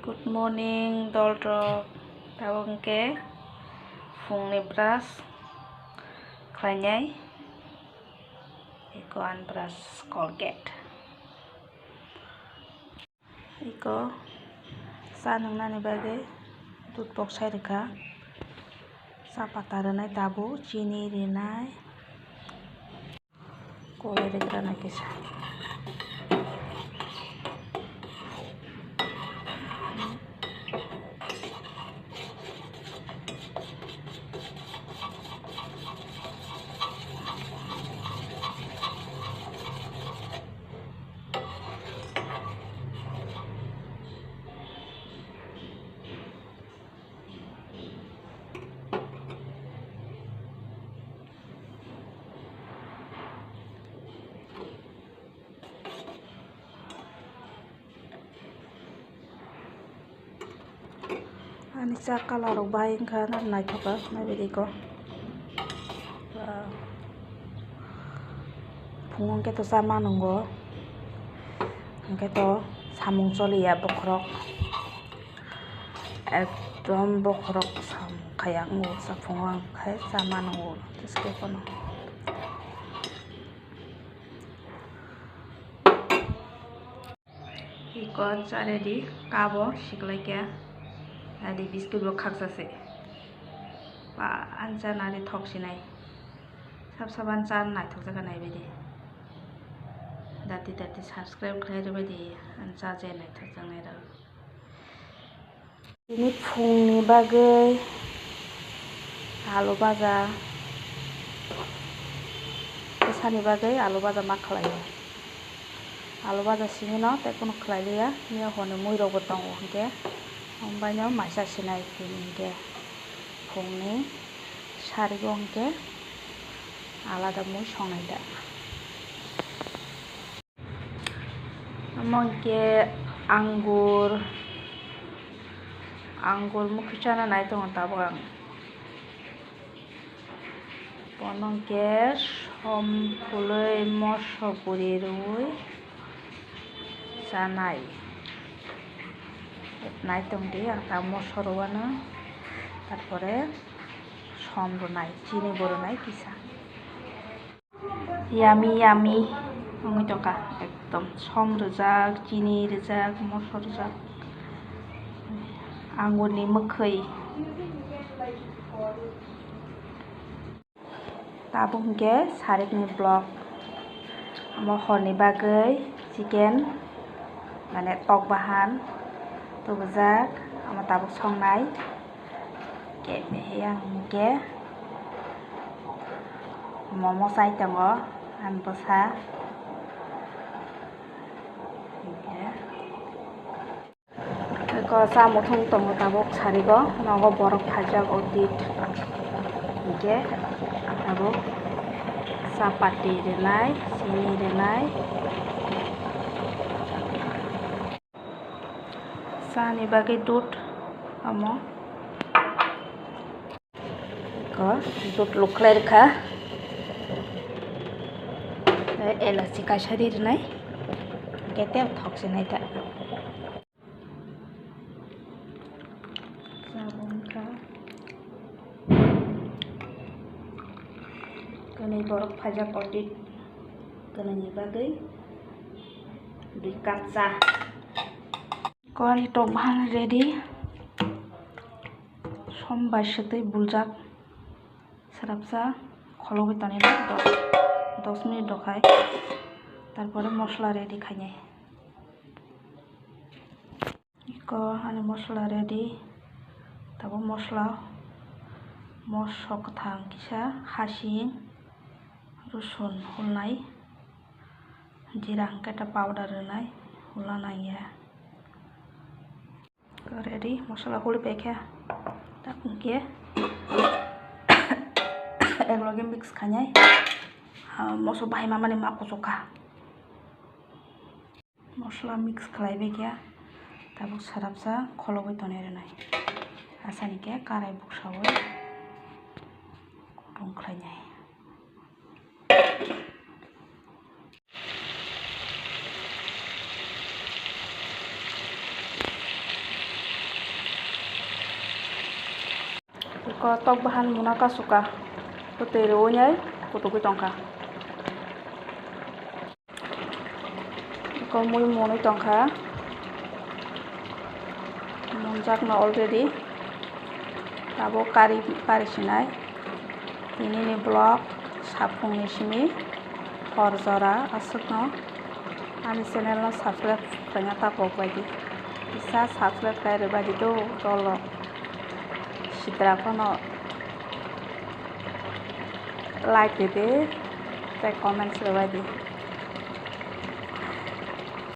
Good morning, Doldrop. Tawang ke fungni brush klanyai. Iko an brush Colgate. Iko sanang nani bage toothbox sai reka. Sapata renai tabu, chini renai. Kole reka na kisa. Ani sa kalaro bayin ka na naitoka na bidiko. Pungong keto sama nunggo. Keto samung soli ya bokrok. Ekdom bokrok sam kayak ngu sa pungong kai sama nunggo. Terus ke kono. Iko cari di kabo siklai kya. Adi biskuit bo kaksase. Ba anca nari thok sinai. Sab anca nai thok jaga nai bedi. Dati subscribe khlai bedi anca je nai thok jang nai ra. Ini fungni bagai alu baja. Kesani bagai alu baja mak khlai. Alu baja sini no te kono khlai liya. Niya hone mui rok tong ke. Ombanya maisa sinai ke fungni sarigong ke alada mui songnai da. Among ke anggur mukhichana nai tong tabang. Ponong ke sompuloi moso puri rui sanai. Nai tong di ata mosoro wana tarpore somro nai chini boro nai kisa yummy ongi toka ekdom som rejak chini rejak mosor rejak angurni mokhoi tabung ke sarikni blog amo horni bagai chicken mane tok bahan tubujak ama tabuk songnai ke yang ke momo sai tongo an bosa ko samu thong tongo tabuk sarigo nogo borok phajak odit ke tabuk sapati renai sini renai sani bagai dut amo ko dut luklai ka elachi kasari renai kete thok sinai ta sabun ka kanai borok phajak odit kanai bagai dui kaca Kali tok bahan ready. Sombai setui buljak serapsa kholobai tani 10 minute dokai. Tarpore mosla ready khainai. Iko ani mosla ready. Tabo mosla moso kathang kisa hasing rusun hulnai jira hangketa powder renai hulanai ya. Ready mosala huli pekha takun ke ekloge mix khanyai moso bhai mamani ma kosoka mosla mix khlai bekha tabuk sarapsa kholobai tonai renai asani ke karai buksawai kudung khlainai ko tok bahan munaka suka putih ronyai kutuki tongka ko mui monoi tongka monjak no already tabo kari sinai ini ni blog sapung ni simi horjora asuk no ani channel no subscribe kanya tapok baidi bisa subscribe kare baidi do tolo sidra kono like dede te comment baidi